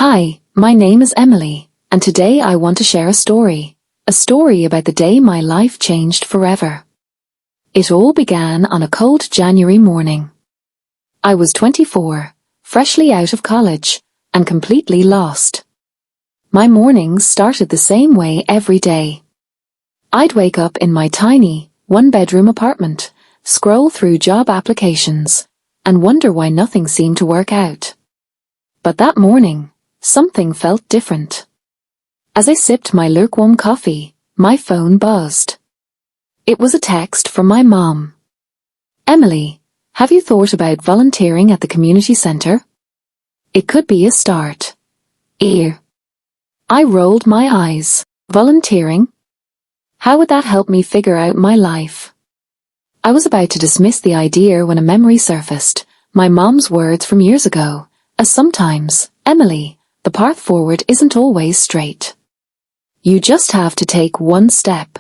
Hi, my name is Emily, and today I want to share a story about the day my life changed forever. It all began on a cold January morning. I was 24, freshly out of college, and completely lost. My mornings started the same way every day. I'd wake up in my tiny, one-bedroom apartment, scroll through job applications, and wonder why nothing seemed to work out. But that morning, something felt different. As I sipped my lukewarm coffee, my phone buzzed. It was a text from my mom. "Emily, have you thought about volunteering at the community center? It could be a start." I rolled my eyes. Volunteering? How would that help me figure out my life? I was about to dismiss the idea when a memory surfaced, my mom's words from years ago, as sometimes, Emily, the path forward isn't always straight. You just have to take one step.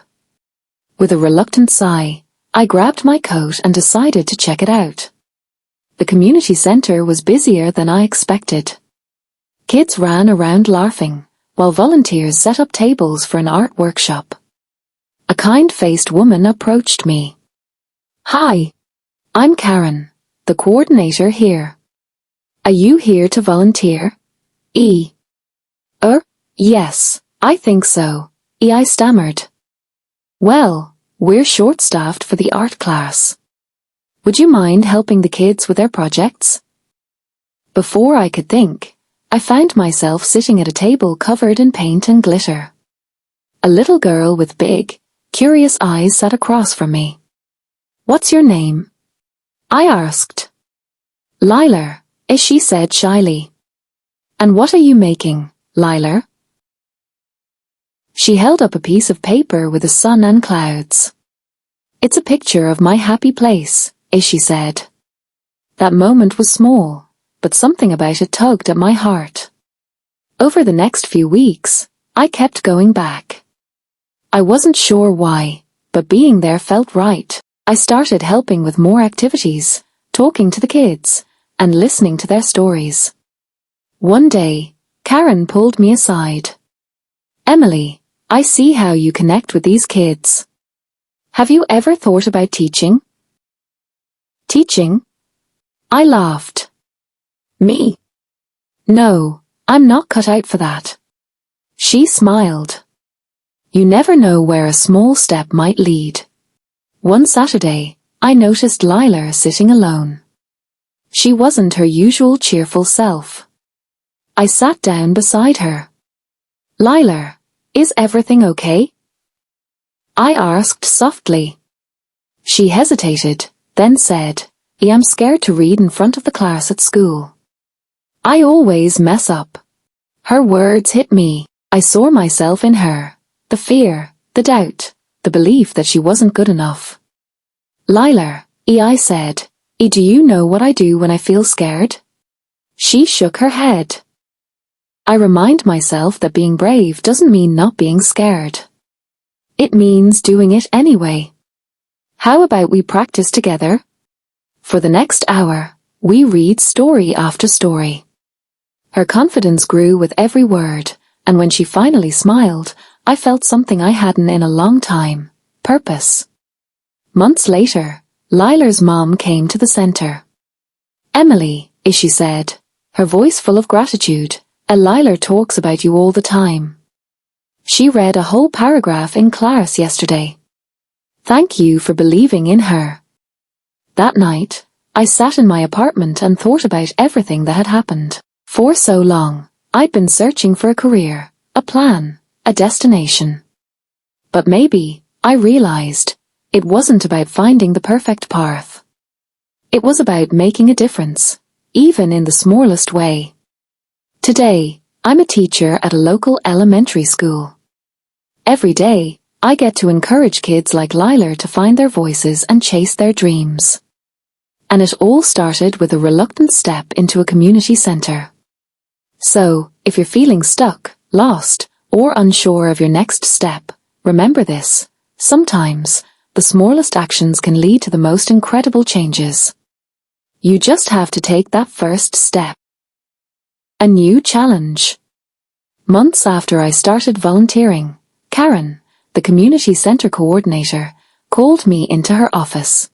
With a reluctant sigh, I grabbed my coat and decided to check it out. The community center was busier than I expected. Kids ran around laughing, while volunteers set up tables for an art workshop. A kind-faced woman approached me. "Hi, I'm Karen, the coordinator here. Are you here to volunteer?" Yes, I think so," I stammered. "Well, we're short-staffed for the art class. Would you mind helping the kids with their projects?" Before I could think, I found myself sitting at a table covered in paint and glitter. A little girl with big, curious eyes sat across from me. "What's your name?" I asked. "Liler," she said shyly. "And what are you making, Liler?" She held up a piece of paper with the sun and clouds. "It's a picture of my happy place," she said. That moment was small, but something about it tugged at my heart. Over the next few weeks, I kept going back. I wasn't sure why, but being there felt right. I started helping with more activities, talking to the kids, and listening to their stories. One day, Karen pulled me aside. "Emily, I see how you connect with these kids. Have you ever thought about teaching?" "Teaching?" I laughed. "Me? No, I'm not cut out for that." She smiled. You never know where a small step might lead. One Saturday, I noticed Liler sitting alone. She wasn't her usual cheerful self. I sat down beside her. "Liler, is everything okay?" I asked softly. She hesitated, then said, "I'm scared to read in front of the class at school. I always mess up." Her words hit me. I saw myself in her. The fear, the doubt, the belief that she wasn't good enough. "Liler," I said, "do you know what I do when I feel scared?" She shook her head. I remind myself that being brave doesn't mean not being scared. It means doing it anyway. How about we practice together? For the next hour, we read story after story. Her confidence grew with every word, and when she finally smiled, I felt something I hadn't in a long time: purpose. Months later, Liler's mom came to the center. "Emily," she said, her voice full of gratitude, "Liler talks about you all the time. She read a whole paragraph in class yesterday. Thank you for believing in her." That night, I sat in my apartment and thought about everything that had happened. For so long, I'd been searching for a career, a plan, a destination. But maybe, I realized, it wasn't about finding the perfect path. It was about making a difference, even in the smallest way. Today, I'm a teacher at a local elementary school. Every day, I get to encourage kids like Liler to find their voices and chase their dreams. And it all started with a reluctant step into a community center. So, if you're feeling stuck, lost, or unsure of your next step, remember this: sometimes, the smallest actions can lead to the most incredible changes. You just have to take that first step. A new challenge. Months after I started volunteering, Karen, the community center coordinator, called me into her office.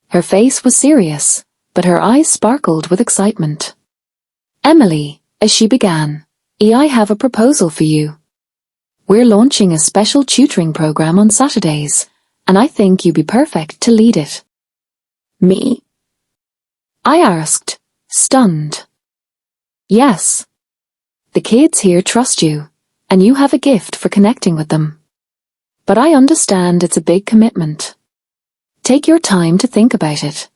Her face was serious, but her eyes sparkled with excitement. "Emily," as she began, "I have a proposal for you. We're launching a special tutoring program on Saturdays, and I think you'd be perfect to lead it." "Me?" I asked, stunned. "Yes. The kids here trust you, and you have a gift for connecting with them. But I understand it's a big commitment. Take your time to think about it."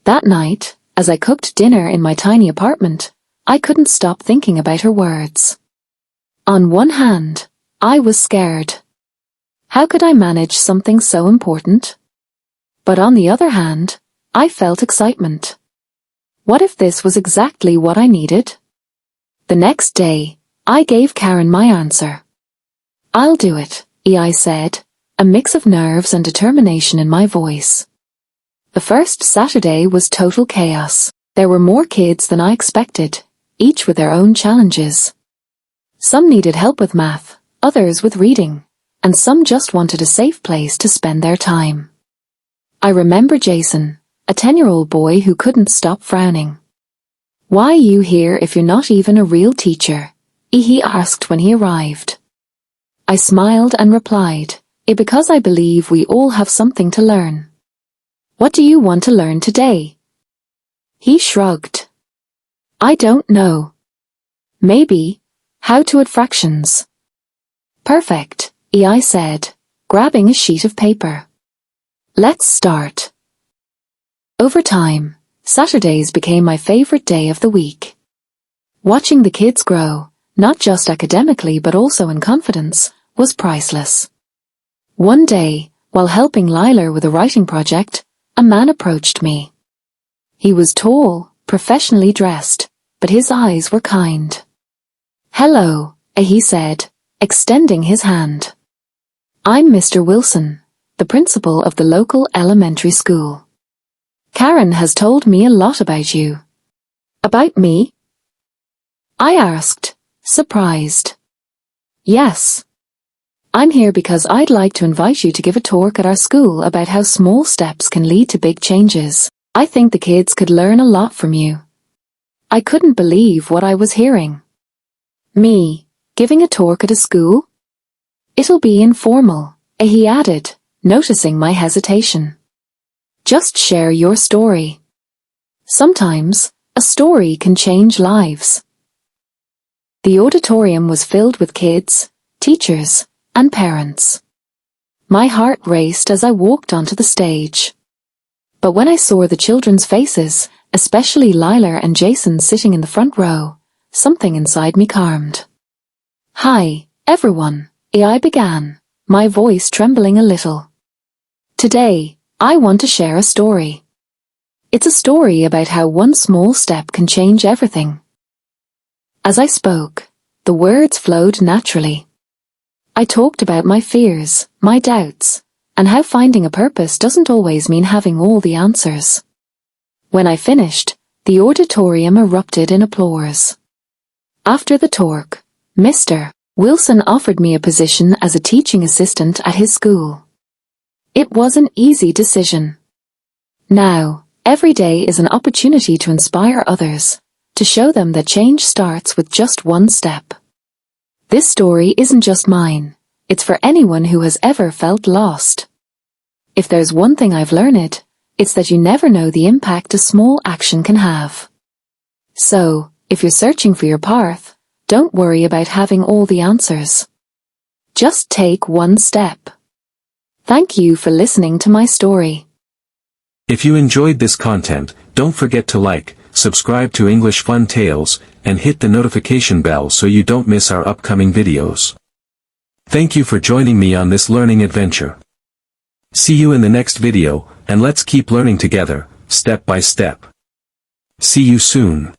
That night, as I cooked dinner in my tiny apartment, I couldn't stop thinking about her words. On one hand, I was scared. How could I manage something so important? But on the other hand, I felt excitement. What if this was exactly what I needed? The next day, I gave Karen my answer. "I'll do it," I said, a mix of nerves and determination in my voice. The first Saturday was total chaos. There were more kids than I expected, each with their own challenges. Some needed help with math, others with reading, and some just wanted a safe place to spend their time. I remember Jason, a 10-year-old boy who couldn't stop frowning. "Why are you here if you're not even a real teacher?" he asked when he arrived. I smiled and replied, "Because I believe we all have something to learn." "What do you want to learn today?" He shrugged. "I don't know. Maybe how to add fractions." "Perfect," I said, grabbing a sheet of paper. "Let's start." Over time, Saturdays became my favorite day of the week. Watching the kids grow, not just academically but also in confidence, was priceless. One day, while helping Lila with a writing project, a man approached me. He was tall, professionally dressed, but his eyes were kind. "Hello," he said, extending his hand. "I'm Mr. Wilson, the principal of the local elementary school. Karen has told me a lot about you." "About me?" I asked, surprised. "Yes. I'm here because I'd like to invite you to give a talk at our school about how small steps can lead to big changes. I think the kids could learn a lot from you." I couldn't believe what I was hearing. Me, giving a talk at a school? "It'll be informal," he added, noticing my hesitation. "Just share your story. Sometimes, a story can change lives." The auditorium was filled with kids, teachers, and parents. My heart raced as I walked onto the stage. But when I saw the children's faces, especially Lila and Jason sitting in the front row, something inside me calmed. "Hi, everyone," I began, my voice trembling a little. "Today, I want to share a story. It's a story about how one small step can change everything." As I spoke, the words flowed naturally. I talked about my fears, my doubts, and how finding a purpose doesn't always mean having all the answers. When I finished, the auditorium erupted in applause. After the talk, Mr. Wilson offered me a position as a teaching assistant at his school. It was an easy decision. Now, every day is an opportunity to inspire others, to show them that change starts with just one step. This story isn't just mine, it's for anyone who has ever felt lost. If there's one thing I've learned, it's that you never know the impact a small action can have. So, if you're searching for your path, don't worry about having all the answers. Just take one step. Thank you for listening to my story. If you enjoyed this content, don't forget to like, subscribe to English Fun Tales, and hit the notification bell so you don't miss our upcoming videos. Thank you for joining me on this learning adventure. See you in the next video, and let's keep learning together, step by step. See you soon.